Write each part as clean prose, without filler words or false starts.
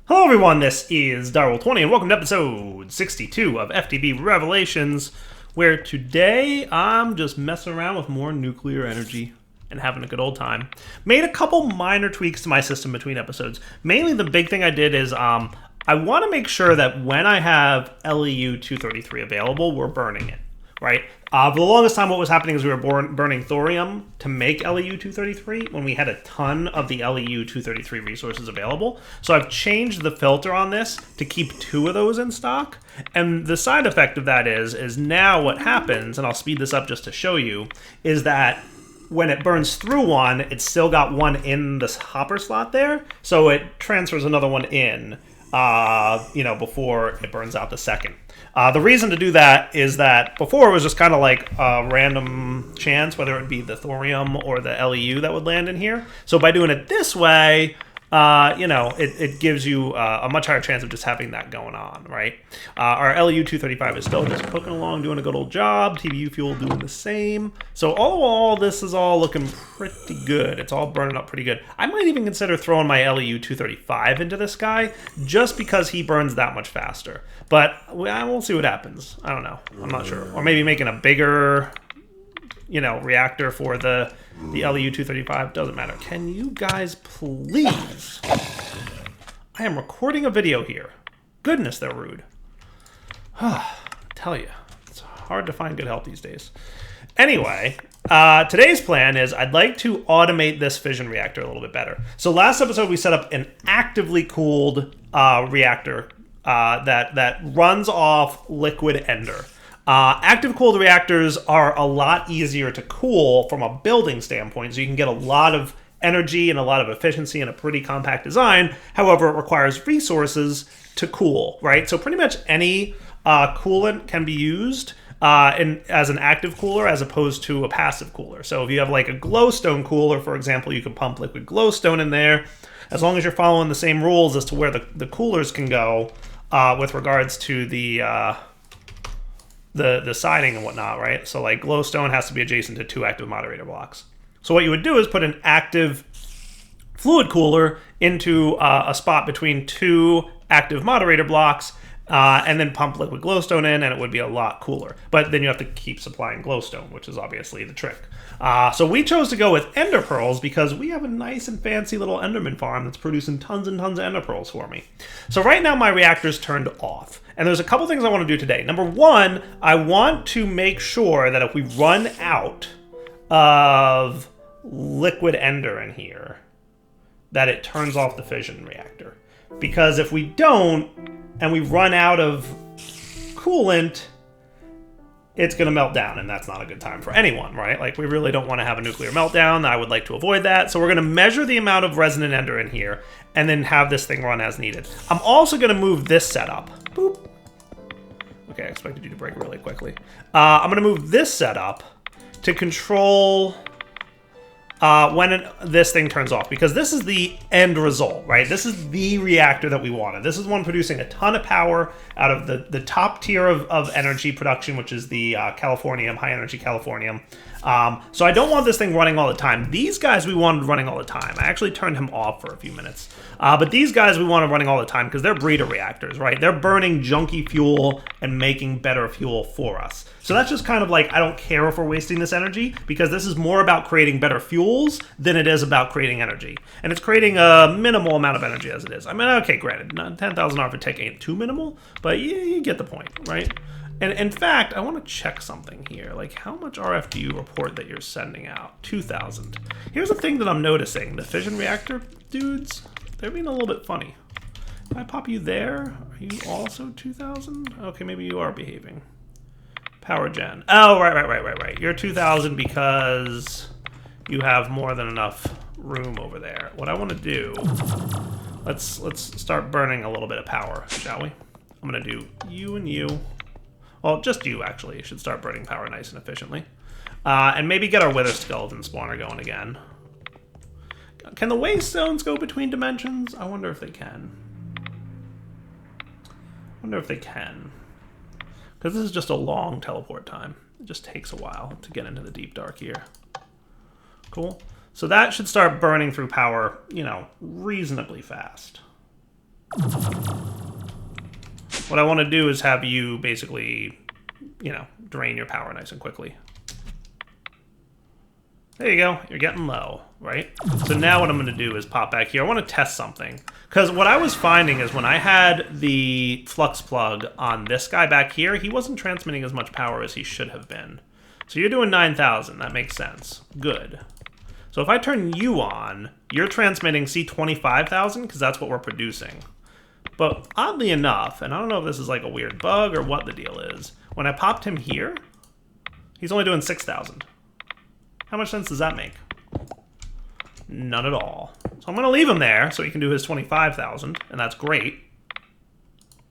Hello everyone, this is Direwolf20 and welcome to episode 62 of FTB Revelations, where today I'm just messing around with more nuclear energy and having a good old time. Made a couple minor tweaks to my system between episodes. Mainly the big thing I did is I want to make sure that when I have LEU-233 available, we're burning it, right? For the longest time, what was happening is we were burning thorium to make LEU-233 when we had a ton of the LEU-233 resources available. So I've changed the filter on this to keep 2 of those in stock. And the side effect of that is now what happens, and I'll speed this up just to show you, is that when it burns through one, it's still got one in this hopper slot there. So it transfers another one in, before it burns out the second. The reason to do that is that before it was just kind of like a random chance, whether it be the thorium or the LEU that would land in here. So by doing it this way, it gives you a much higher chance of just having that going on, right? Our LEU-235 is still just cooking along, doing a good old job. TBU fuel doing the same. So all in all, this is all looking pretty good. It's all burning up pretty good. I might even consider throwing my LEU-235 into this guy just because he burns that much faster. But we'll see what happens. I don't know. I'm not sure. Or maybe making a bigger, reactor for the LEU-235. Doesn't matter. Can you guys please? I am recording a video here. Goodness, they're rude. Tell you, it's hard to find good help these days. Anyway, today's plan is I'd like to automate this fission reactor a little bit better. So last episode we set up an actively cooled reactor that runs off liquid ender. Active cooled reactors are a lot easier to cool from a building standpoint, so you can get a lot of energy and a lot of efficiency in a pretty compact design. However, it requires resources to cool, right? So pretty much any coolant can be used as an active cooler as opposed to a passive cooler. So if you have like a glowstone cooler, for example, you can pump liquid glowstone in there. As long as you're following the same rules as to where the coolers can go with regards to the siding and whatnot, right? So like glowstone has to be adjacent to 2 active moderator blocks. So what you would do is put an active fluid cooler into a spot between 2 active moderator blocks and then pump liquid glowstone in, and it would be a lot cooler. But then you have to keep supplying glowstone, which is obviously the trick. So we chose to go with ender pearls because we have a nice and fancy little enderman farm that's producing tons and tons of ender pearls for me. So right now my reactor's turned off. And there's a couple things I want to do today. Number one, I want to make sure that if we run out of liquid ender in here, that it turns off the fission reactor. Because if we don't, and we run out of coolant, it's going to melt down, and that's not a good time for anyone, right? Like, we really don't want to have a nuclear meltdown. I would like to avoid that. So we're going to measure the amount of resonant ender in here, and then have this thing run as needed. I'm also going to move this setup. Boop. Okay, I expected you to break really quickly. I'm going to move this setup to control when this thing turns off, because this is the end result, right? This is the reactor that we wanted. This is one producing a ton of power out of the top tier of energy production, which is the californium, high energy californium. So I don't want this thing running all the time. These guys we wanted running all the time. I actually turned him off for a few minutes. But these guys we wanted running all the time because they're breeder reactors, right? They're burning junky fuel and making better fuel for us. So that's just kind of like, I don't care if we're wasting this energy, because this is more about creating better fuels than it is about creating energy. And it's creating a minimal amount of energy as it is. I mean, okay, granted, 10,000 R for tech ain't too minimal, but you get the point, right? And in fact, I want to check something here. Like, how much RF do you report that you're sending out? 2,000. Here's the thing that I'm noticing. The fission reactor dudes, they're being a little bit funny. If I pop you there, are you also 2,000? Okay, maybe you are behaving. Power gen. Oh, right. You're 2,000 because you have more than enough room over there. What I want to do, let's start burning a little bit of power, shall we? I'm going to do you and you. Well, just you, actually. You should start burning power nice and efficiently. And maybe get our wither skeleton spawner going again. Can the waste zones go between dimensions? I wonder if they can. Because this is just a long teleport time. It just takes a while to get into the deep dark here. Cool. So that should start burning through power, reasonably fast. what I want to do is have you basically, you know, drain your power nice and quickly. There you go. You're getting low, right? So now what I'm going to do is pop back here. I want to test something. Because what I was finding is when I had the flux plug on this guy back here, he wasn't transmitting as much power as he should have been. So you're doing 9,000. That makes sense. Good. So if I turn you on, you're transmitting, see, 25,000? Because that's what we're producing. But oddly enough, and I don't know if this is like a weird bug or what the deal is, when I popped him here, he's only doing 6,000. How much sense does that make? None at all. So I'm going to leave him there so he can do his 25,000, and that's great.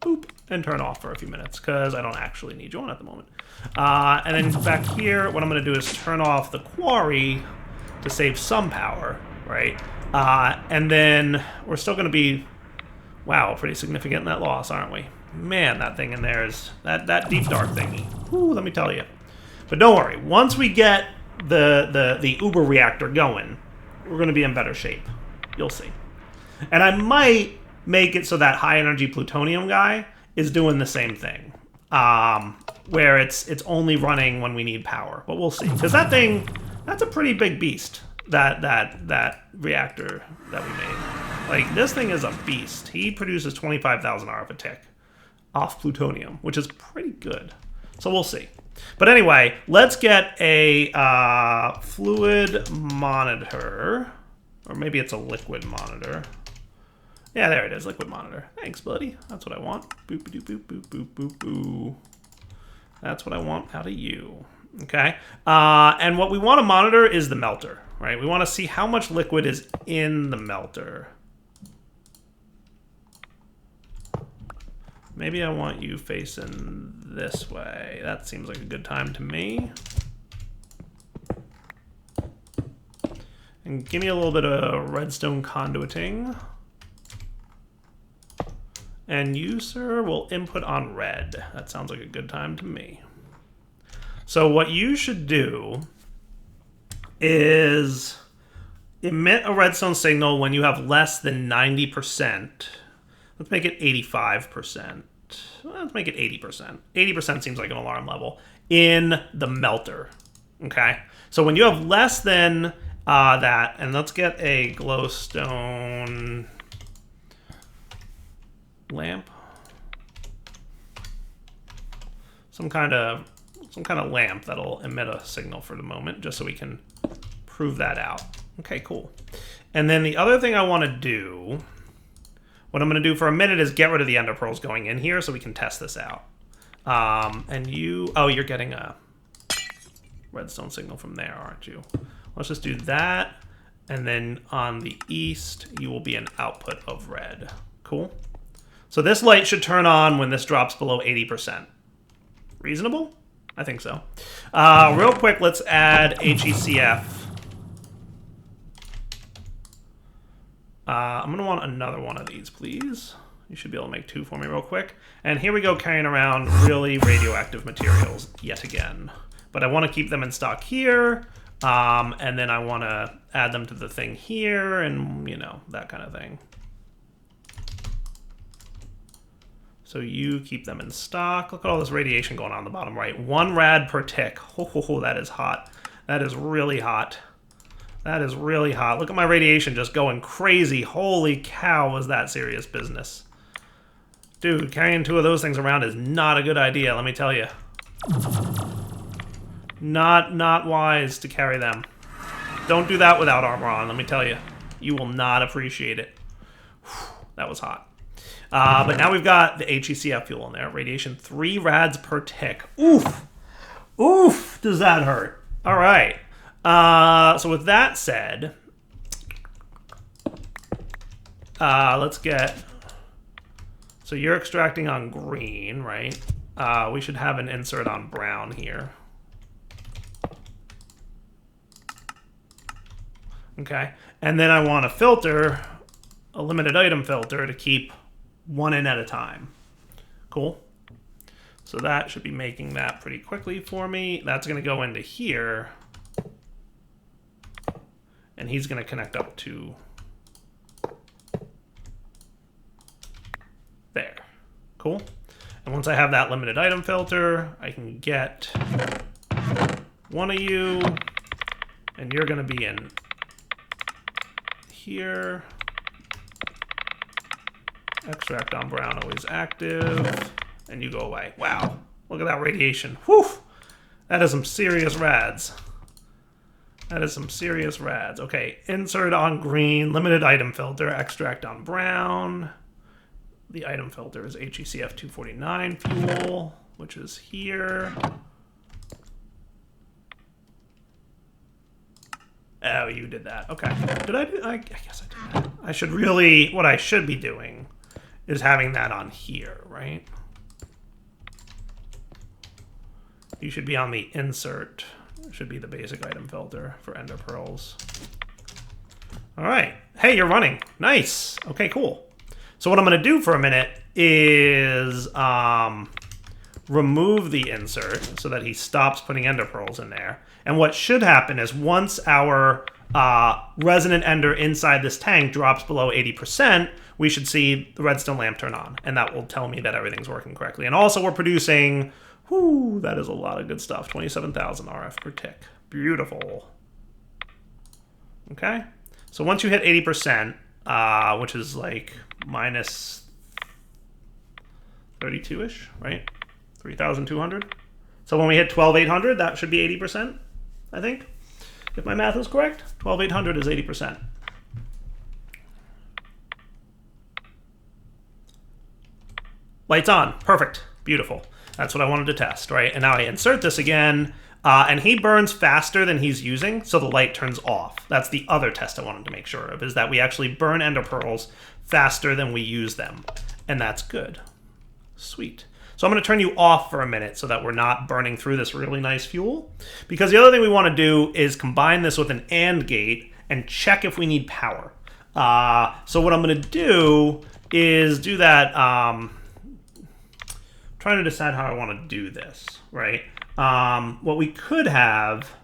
Boop, and turn off for a few minutes, because I don't actually need you on at the moment. And then back here, what I'm going to do is turn off the quarry to save some power, right? And then we're still going to be, wow, pretty significant net loss, aren't we? Man, that thing in there is, that deep dark thingy. Whew, let me tell you. But don't worry, once we get the Uber reactor going, we're going to be in better shape. You'll see. And I might make it so that high energy plutonium guy is doing the same thing, where it's only running when we need power. But we'll see, because that thing, that's a pretty big beast. That reactor that we made, like this thing is a beast. He produces 25,000 RF a tick off plutonium, which is pretty good. So we'll see. But anyway, let's get a fluid monitor, or maybe it's a liquid monitor. Yeah, there it is, liquid monitor. Thanks, buddy. That's what I want. Boop, boop, boop, boop, boop, boop, boop. That's what I want out of you. Okay. And what we want to monitor is the melter, right? We want to see how much liquid is in the melter. Maybe I want you facing this way. That seems like a good time to me. And give me a little bit of redstone conduiting. And you, sir, will input on red. That sounds like a good time to me. So what you should do is emit a redstone signal when you have less than 90%. Let's make it 85%. Let's make it 80%. 80% seems like an alarm level in the melter. Okay? So when you have less than that, and let's get a glowstone lamp. Some kind of lamp that'll emit a signal for the moment, just so we can prove that out. Okay, cool. And then the other thing I want to do, what I'm going to do for a minute is get rid of the ender pearls going in here so we can test this out. And you, oh, you're getting a redstone signal from there, aren't you? Let's just do that. And then on the east, you will be an output of red. Cool. So this light should turn on when this drops below 80%. Reasonable? I think so. Real quick, let's add HECF. I'm going to want another one of these, please. You should be able to make two for me real quick. And here we go, carrying around really radioactive materials yet again. But I want to keep them in stock here. And then I want to add them to the thing here and, you know, that kind of thing. So you keep them in stock. Look at all this radiation going on the bottom right. 1 rad per tick. Oh, that is hot. That is really hot. That is really hot. Look at my radiation just going crazy. Holy cow, was that serious business. Dude, carrying 2 of those things around is not a good idea, let me tell you. Not wise to carry them. Don't do that without armor on, let me tell you. You will not appreciate it. Whew, that was hot. But now we've got the HECF fuel in there. Radiation 3 rads per tick. Oof. Oof, does that hurt. All right. So with that said, let's get... So you're extracting on green, right? We should have an insert on brown here. Okay. And then I want a filter, a limited item filter, to keep 1 in at a time. Cool. So that should be making that pretty quickly for me. That's going to go into here. And he's going to connect up to there. Cool. And once I have that limited item filter, I can get one of you, and you're going to be in here. Extract on brown, always active, and you go away. Wow, look at that radiation. Whew, that is some serious rads. That is some serious rads. Okay, insert on green, limited item filter, extract on brown. The item filter is HECF 249 fuel, which is here. Oh, you did that. Okay. Did I do? I guess I did that. I should really, what I should be doing is having that on here, right? You should be on the insert. It should be the basic item filter for ender pearls. All right. Hey, you're running. Nice. Okay, cool. So what I'm going to do for a minute is remove the insert so that he stops putting ender pearls in there. And what should happen is once our resonant ender inside this tank drops below 80%, we should see the redstone lamp turn on. And that will tell me that everything's working correctly. And also we're producing, whoo, that is a lot of good stuff. 27,000 RF per tick. Beautiful. Okay. So once you hit 80%, which is like minus 32-ish, right? 3,200. So when we hit 12,800, that should be 80%, I think. If my math is correct, 12,800 is 80%. Lights on. Perfect. Beautiful. That's what I wanted to test, right? And now I insert this again, and he burns faster than he's using, so the light turns off. That's the other test I wanted to make sure of, is that we actually burn ender pearls faster than we use them. And that's good. Sweet. So I'm going to turn you off for a minute so that we're not burning through this really nice fuel. Because the other thing we want to do is combine this with an AND gate and check if we need power. So what I'm going to do is do that. Trying to decide how I want to do this, right? What we could have,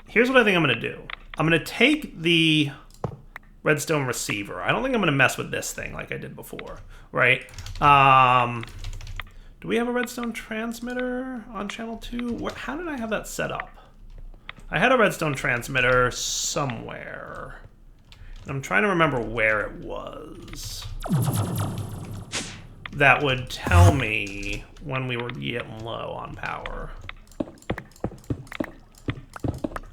here's what I think I'm going to do. I'm going to take the redstone receiver. I don't think I'm going to mess with this thing like I did before, right? Do we have a redstone transmitter on channel 2? How did I have that set up? I had a redstone transmitter somewhere. And I'm trying to remember where it was. That would tell me when we were getting low on power.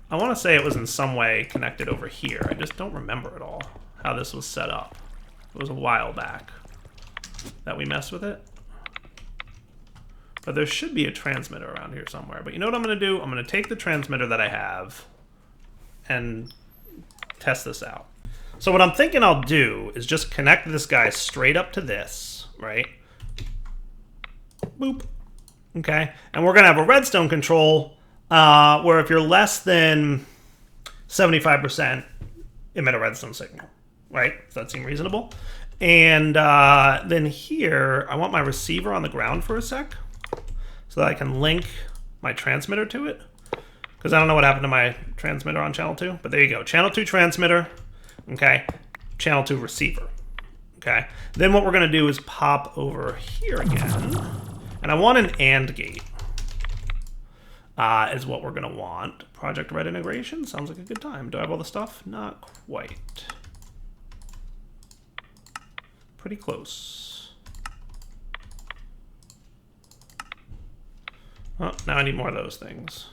I want to say it was in some way connected over here. I just don't remember at all how this was set up. It was a while back that we messed with it. But there should be a transmitter around here somewhere. But you know what I'm going to do? I'm going to take the transmitter that I have and test this out. So what I'm thinking I'll do is just connect this guy straight up to this, right? Boop. Okay. And we're going to have a redstone control where if you're less than 75%, emit a redstone signal, right? Does that seem reasonable? And then here, I want my receiver on the ground for a sec so that I can link my transmitter to it. Because I don't know what happened to my transmitter on channel 2, but there you go. Channel 2 transmitter, okay? Channel 2 receiver, okay? Then what we're going to do is pop over here again. And I want an AND gate is what we're going to want. Project Red integration sounds like a good time. Do I have all the stuff? Not quite. Pretty close. Oh, now I need more of those things.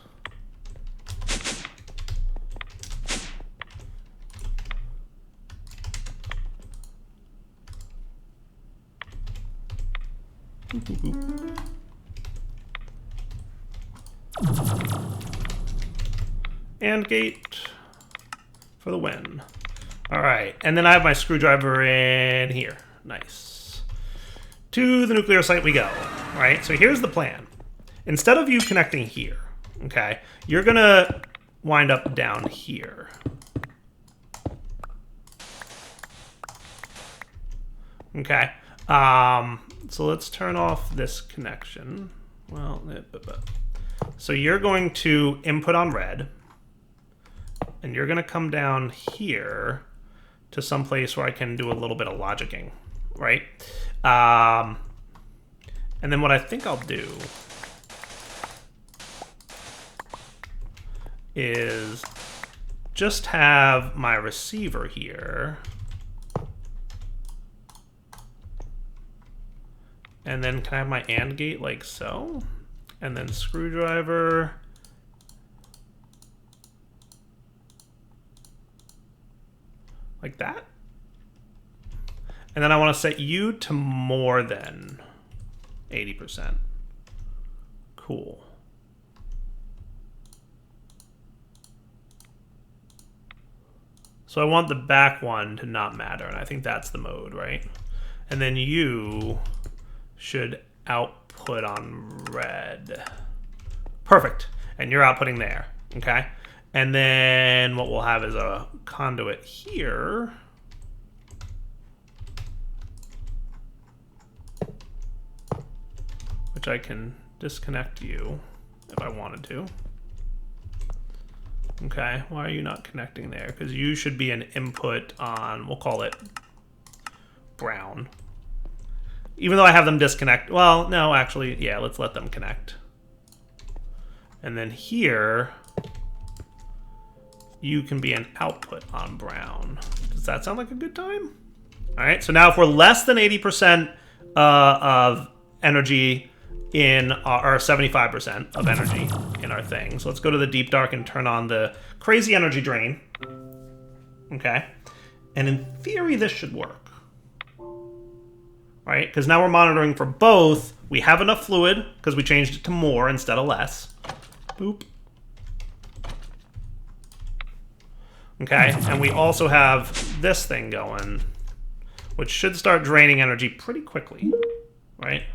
AND gate for the win. All right, and then I have my screwdriver in here. Nice. To the nuclear site we go. All right, so here's the plan. Instead of you connecting here, okay, you're gonna wind up down here. Okay. So let's turn off this connection. Well, so you're going to input on red, and you're going to come down here to some place where I can do a little bit of logicking, right? And then what I think I'll do is just have my receiver here. And then can I have my AND gate like so? And then screwdriver. Like that. And then I want to set you to more than 80%. Cool. So I want the back one to not matter, and I think that's the mode, right? And then you should output on red. Perfect. And you're outputting there, okay? And then what we'll have is a conduit here. Which I can disconnect you if I wanted to. Okay, why are you not connecting there? Because you should be an input on, we'll call it brown. Even though I have them disconnect, well, no, actually, yeah, let's let them connect. And then here, you can be an output on brown. Does that sound like a good time? All right, so now if we're less than 80% of energy in our 75% of energy in our thing. So let's go to the deep dark and turn on the crazy energy drain. Okay. And in theory, this should work. Right? Because now we're monitoring for both. We have enough fluid because we changed it to more instead of less. Boop. Okay. And we also have this thing going, which should start draining energy pretty quickly. Right?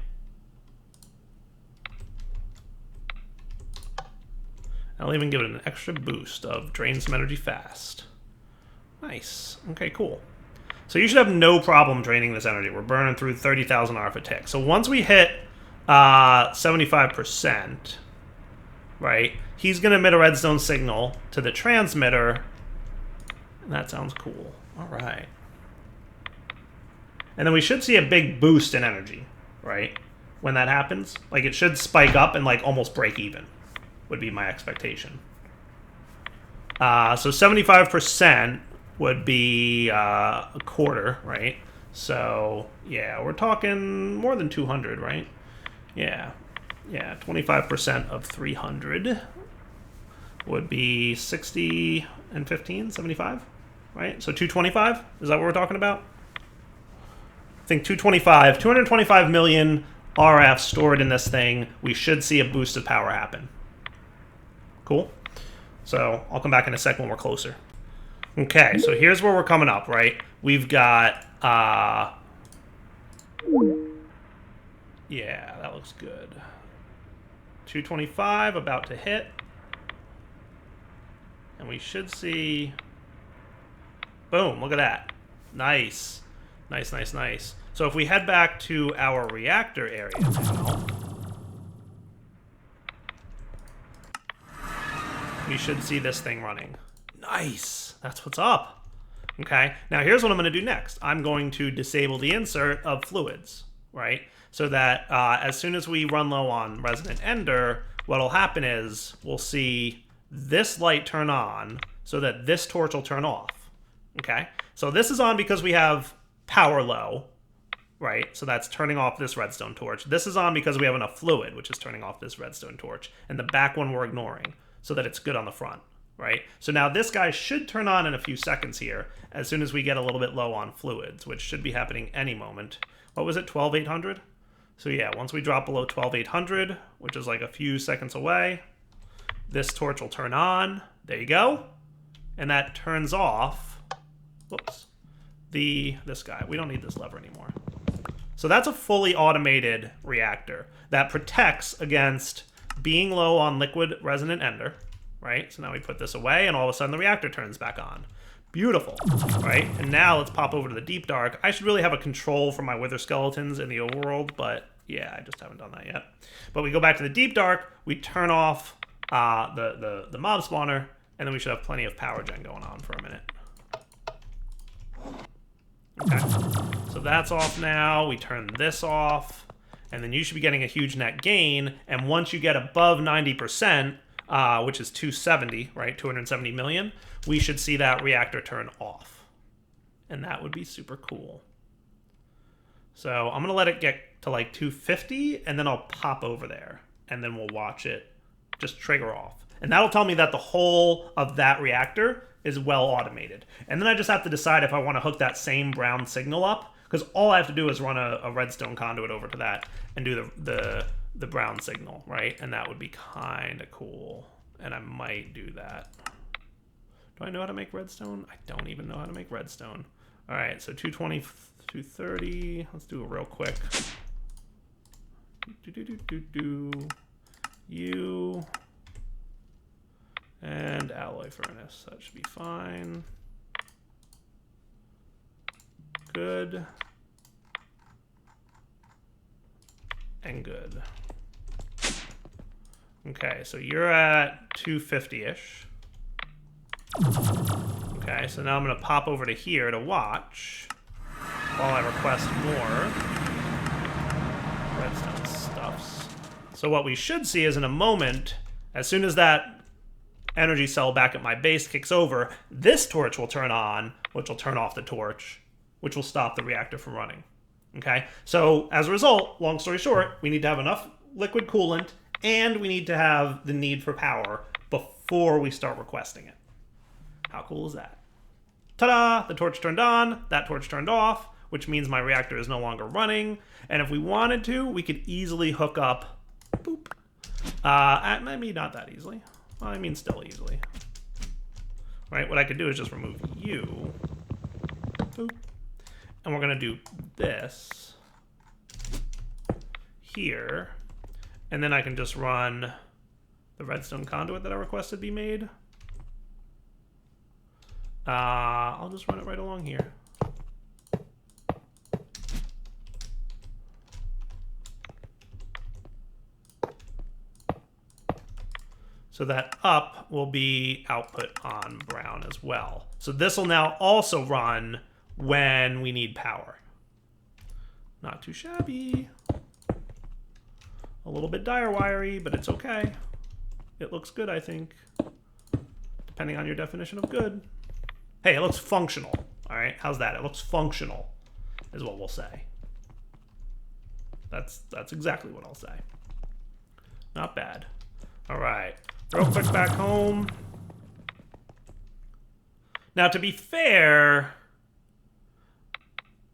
I'll even give it an extra boost of drain some energy fast. Nice. Okay, cool. So you should have no problem draining this energy. We're burning through 30,000 RF a tick. So once we hit 75%, right, he's going to emit a redstone signal to the transmitter. And that sounds cool. All right. And then we should see a big boost in energy, right, when that happens. Like, it should spike up and, like, almost break even. Would be my expectation. So 75% would be a quarter, right? So, yeah, we're talking more than 200, right? Yeah. Yeah, 25% of 300 would be 60 and 15, 75, right? So 225, is that what we're talking about? I think 225 million RF stored in this thing. We should see a boost of power happen. Cool. So I'll come back in a second when we're closer. Okay, so here's where we're coming up, right? We've got, yeah, that looks good. 225 about to hit. And we should see, boom, look at that. Nice. Nice, nice, nice. So if we head back to our reactor area now, we should see this thing running. Nice. That's what's up. Okay. Now here's what I'm going to do next. I'm going to disable the insert of fluids, right? So that as soon as we run low on Resonant Ender, what'll happen is we'll see this light turn on so that this torch will turn off. Okay. So this is on because we have power low, right? So that's turning off this redstone torch. This is on because we have enough fluid, which is turning off this redstone torch. And the back one we're ignoring, so that it's good on the front, right? So now this guy should turn on in a few seconds here as soon as we get a little bit low on fluids, which should be happening any moment. What was it, 12,800? So yeah, once we drop below 12,800, which is like a few seconds away, this torch will turn on. There you go. And that turns off, whoops, this guy. We don't need this lever anymore. So that's a fully automated reactor that protects against being low on liquid resonant ender, right? So now we put this away and all of a sudden the reactor turns back on. Beautiful, right? And now let's pop over to the deep dark. I should really have a control for my wither skeletons in the overworld, but yeah, I just haven't done that yet. But we go back to the deep dark, we turn off the mob spawner, and then we should have plenty of power gen going on for a minute. Okay, so that's off now. We turn this off. and then you should be getting a huge net gain. And once you get above 90%, which is 270, right, 270 million, we should see that reactor turn off. And that would be super cool. So I'm going to let it get to like 250, and then I'll pop over there, and then we'll watch it just trigger off. And that'll tell me that the whole of that reactor is well automated. And then I just have to decide if I want to hook that same brown signal up, because all I have to do is run a redstone conduit over to that and do the brown signal, right? And that would be kind of cool. And I might do that. Do I know how to make redstone? I don't even know how to make redstone. All right, so 220, 230. Let's do it real quick. U and alloy furnace. That should be fine. Good. And good. Okay, so you're at 250-ish. Okay, so now I'm going to pop over to here to watch while I request more redstone stuffs. So what we should see is in a moment, as soon as that energy cell back at my base kicks over, this torch will turn on, which will turn off the torch, which will stop the reactor from running. Okay, so as a result, long story short, we need to have enough liquid coolant and we need to have the need for power before we start requesting it. How cool is that? Ta-da! The torch turned on, that torch turned off, which means my reactor is no longer running. And if we wanted to, we could easily hook up, boop. Maybe not that easily. Well, I mean still easily. Right, what I could do is just remove you. Boop. And we're gonna do this here. And then I can just run the redstone conduit that I requested be made. I'll just run it right along here. So that up will be output on brown as well. So this will now also run when we need power. Not too shabby. A little bit dire wiry, but it's okay. It looks good, I think. Depending on your definition of good. Hey, it looks functional. All right, how's that? It looks functional, is what we'll say. That's exactly what I'll say. Not bad. All right, real quick back home. Now, to be fair,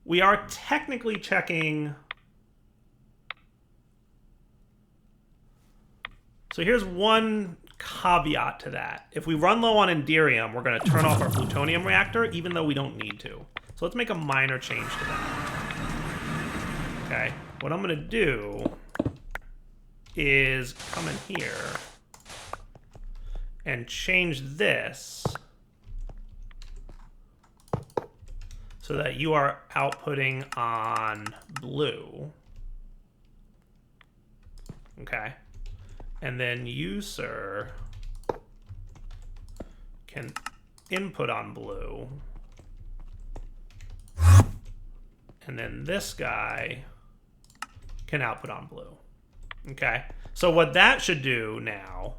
we are technically checking. So here's one caveat to that. If we run low on Enderium, we're going to turn off our plutonium reactor, even though we don't need to. So let's make a minor change to that. Okay, what I'm going to do is come in here and change this so that you are outputting on blue. Okay. And then you, sir, can input on blue. And then this guy can output on blue. Okay? So what that should do now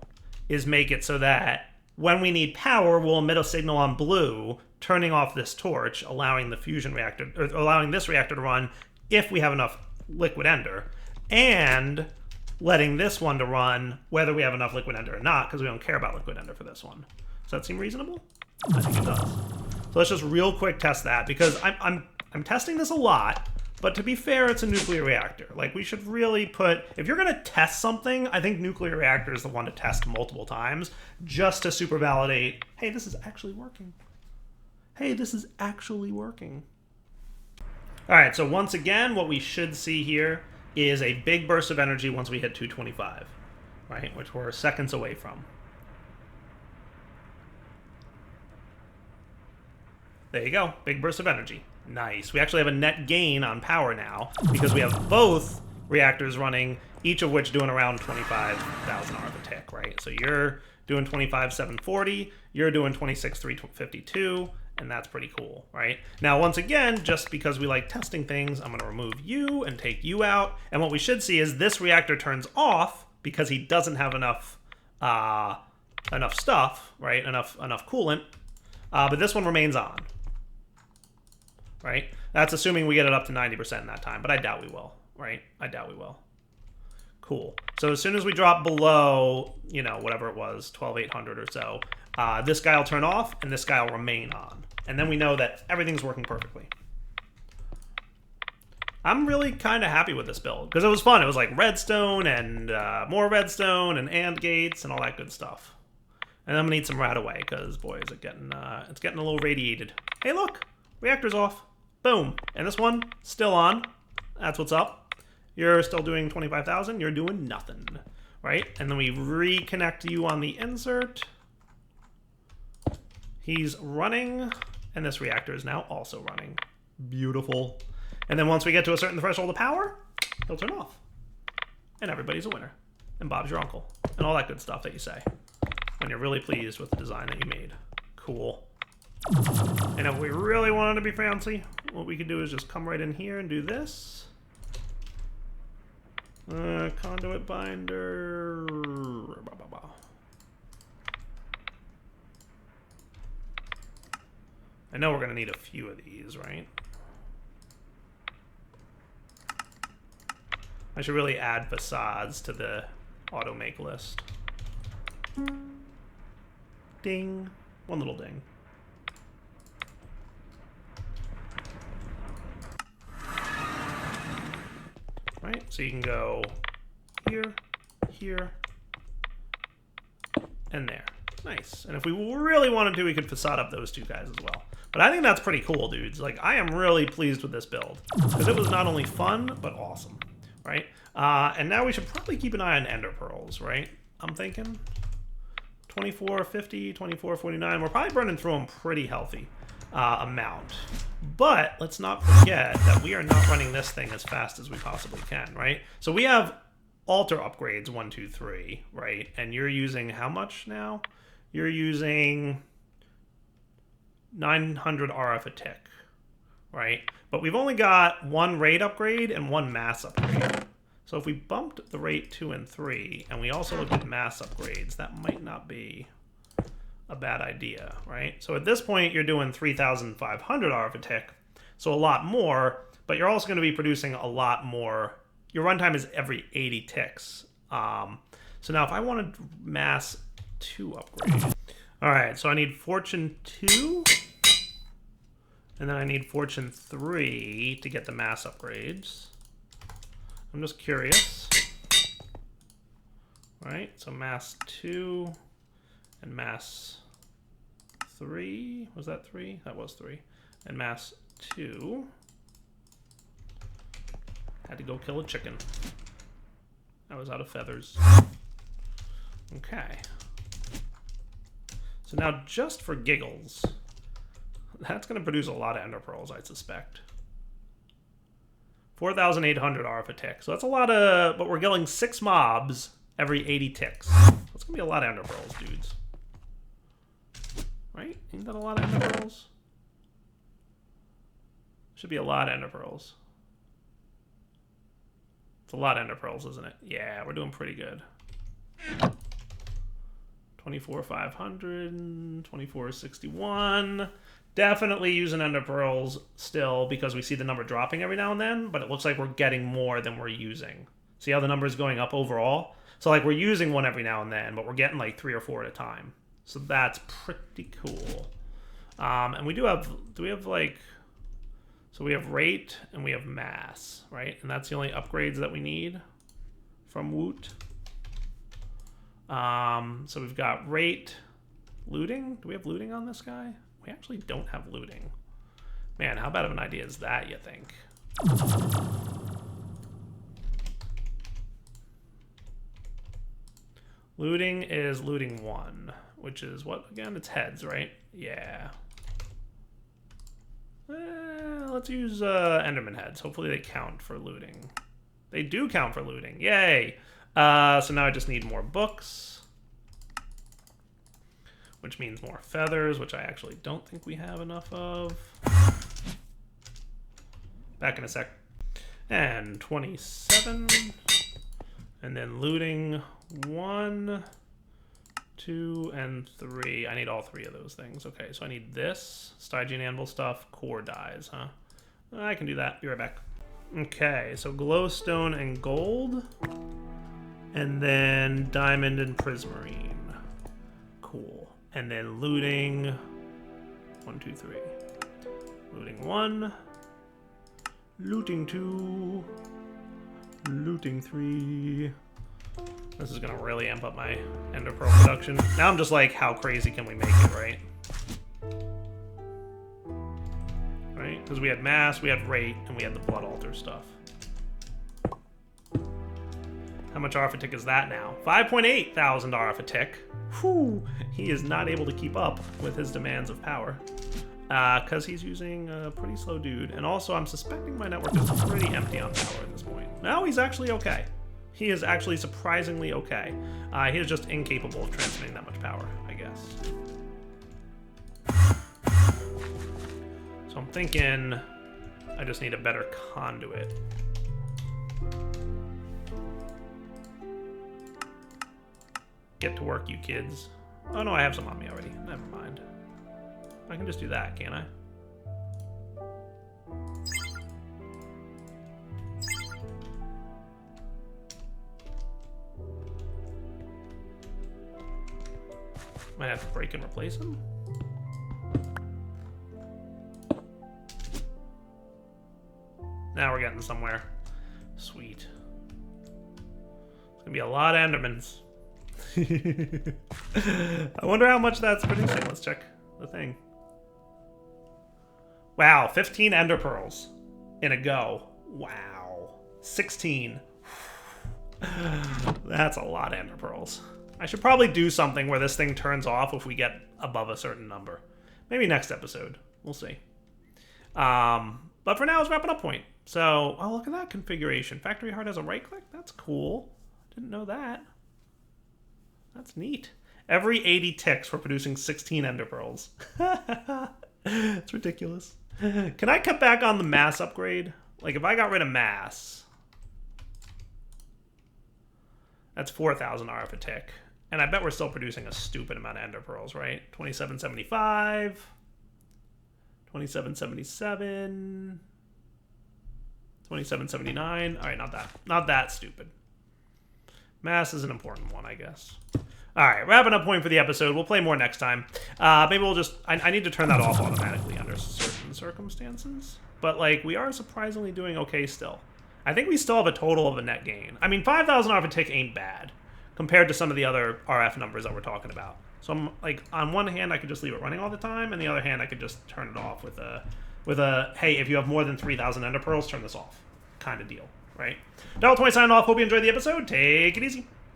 is make it so that when we need power, we'll emit a signal on blue, turning off this torch, allowing the fusion reactor, or allowing this reactor to run if we have enough liquid ender, and letting this one to run whether we have enough liquid ender or not, because we don't care about liquid ender for this one. Does that seem reasonable? I think it does. So let's just real quick test that, because I'm testing this a lot, but to be fair, it's a nuclear reactor. Like, we should really put, if you're gonna test something, I think nuclear reactor is the one to test multiple times, just to super validate, hey, this is actually working. Hey, this is actually working. All right, so once again, what we should see here is a big burst of energy once we hit 225, right? Which we're seconds away from. There you go, big burst of energy. Nice. We actually have a net gain on power now because we have both reactors running, each of which doing around 25,000 R a tick, right? So you're doing 25,740, you're doing 26,352, And that's pretty cool, right? Now, once again, just because we like testing things, I'm going to remove you and take you out. And what we should see is this reactor turns off because he doesn't have enough stuff, right? Enough coolant. But this one remains on, right? That's assuming we get it up to 90% in that time, but I doubt we will, right? I doubt we will. Cool. So as soon as we drop below, you know, whatever it was, 12,800 or so, this guy will turn off and this guy will remain on. And then we know that everything's working perfectly. I'm really kind of happy with this build because it was fun. It was like redstone and more redstone and AND gates and all that good stuff. And I'm gonna need some right away because boy, is it getting it's getting a little radiated. Hey, look, reactor's off. Boom. And this one still on. That's what's up. You're still doing 25,000. You're doing nothing, right? And then we reconnect you on the insert. He's running, and this reactor is now also running. Beautiful. And then once we get to a certain threshold of power, he'll turn off. And everybody's a winner. And Bob's your uncle. And all that good stuff that you say when you're really pleased with the design that you made. Cool. And if we really wanted to be fancy, what we could do is just come right in here and do this. Conduit binder. I know we're going to need a few of these, right? I should really add facades to the auto make list. Ding. One little ding. Right? So you can go here, here, and there. Nice. And if we really wanted to, we could facade up those two guys as well. But I think that's pretty cool, dudes. Like, I am really pleased with this build because it was not only fun, but awesome, right? And now we should probably keep an eye on ender pearls, right? I'm thinking 2450, 2449. We're probably burning through them pretty healthy amount. But let's not forget that we are not running this thing as fast as we possibly can, right? So we have altar upgrades 1, 2, 3, right? And you're using how much now? You're using 900 RF a tick, right? But we've only got one rate upgrade and one mass upgrade. So if we bumped the rate 2 and 3, and we also looked at mass upgrades, that might not be a bad idea, right? So at this point, you're doing 3,500 RF a tick, so a lot more, but you're also going to be producing a lot more. Your runtime is every 80 ticks. So now if I wanted mass 2 upgrade, all right, so I need fortune 2, and then I need fortune 3 to get the mass upgrades. I'm just curious. All right, so mass 2 and mass 3. Was that 3? That was 3. And mass 2. Had to go kill a chicken. I was out of feathers. Okay. So now, just for giggles, that's going to produce a lot of ender pearls, I suspect. 4,800 RF a tick. So that's a lot of, but we're killing 6 mobs every 80 ticks. That's going to be a lot of ender pearls, dudes. Right? Ain't that a lot of ender pearls? Should be a lot of ender pearls. It's a lot of ender pearls, isn't it? Yeah, we're doing pretty good. 24,500, 24,61. Definitely using ender pearls still because we see the number dropping every now and then, but it looks like we're getting more than we're using. See how the number is going up overall? So like we're using one every now and then, but we're getting like 3 or 4 at a time. So that's pretty cool. And we do have, so we have rate and we have mass, right? And that's the only upgrades that we need from Woot. So we've got rate, looting. Do we have looting on this guy? We actually don't have looting. Man, how bad of an idea is that, you think? Looting is looting 1, which is what again? It's heads, right? Yeah. Let's use Enderman heads. Hopefully they count for looting. They do count for looting. Yay! So now I just need more books, which means more feathers, which I actually don't think we have enough of. Back in a sec. And 27. And then looting 1, 2, and 3. I need all 3 of those things. Okay, so I need this, Stygian Anvil stuff, core dyes, huh? I can do that. Be right back. Okay, so glowstone and gold. And then diamond and prismarine. Cool. And then looting 1, 2, 3. Looting 1. Looting 2. Looting 3. This is gonna really amp up my ender pearl production. Now I'm just like, how crazy can we make it, right? Right? Because we had mass, we had rate, and we had the blood altar stuff. How much arithmetic is that now? 5.8 thousand arithmetic. Whew! He is not able to keep up with his demands of power. Because he's using a pretty slow dude. And also, I'm suspecting my network is pretty empty on power at this point. No, he's actually okay. He is actually surprisingly okay. He is just incapable of transmitting that much power, I guess. So I'm thinking I just need a better conduit. Get to work, you kids. Oh no, I have some on me already. Never mind. I can just do that, can't I? Might have to break and replace them. Now we're getting somewhere. Sweet. It's gonna be a lot of Endermans. I wonder how much that's producing. Let's check the thing. Wow, 15 ender pearls in a go. Wow. 16. That's a lot of ender pearls. I should probably do something where this thing turns off if we get above a certain number. Maybe next episode. We'll see. But for now, it's wrapping up point. So, oh, look at that configuration. Factory Heart has a right click? That's cool. Didn't know that. That's neat. Every 80 ticks for producing 16 ender pearls. It's ridiculous. Can I cut back on the mass upgrade? Like, if I got rid of mass, that's 4,000 RF a tick. And I bet we're still producing a stupid amount of ender pearls, right? 2775, 2777, 2779. All right, not that stupid. Mass is an important one, I guess. All right, wrapping up point for the episode. We'll play more next time. Maybe we'll just... I need to turn that off automatically under certain circumstances. But, like, we are surprisingly doing okay still. I think we still have a total of a net gain. I mean, 5,000 RF a tick ain't bad compared to some of the other RF numbers that we're talking about. So, I'm, like, on one hand, I could just leave it running all the time, and the other hand, I could just turn it off with a hey, if you have more than 3,000 ender pearls, turn this off kind of deal, right? Double 20 signing off. Hope you enjoyed the episode. Take it easy.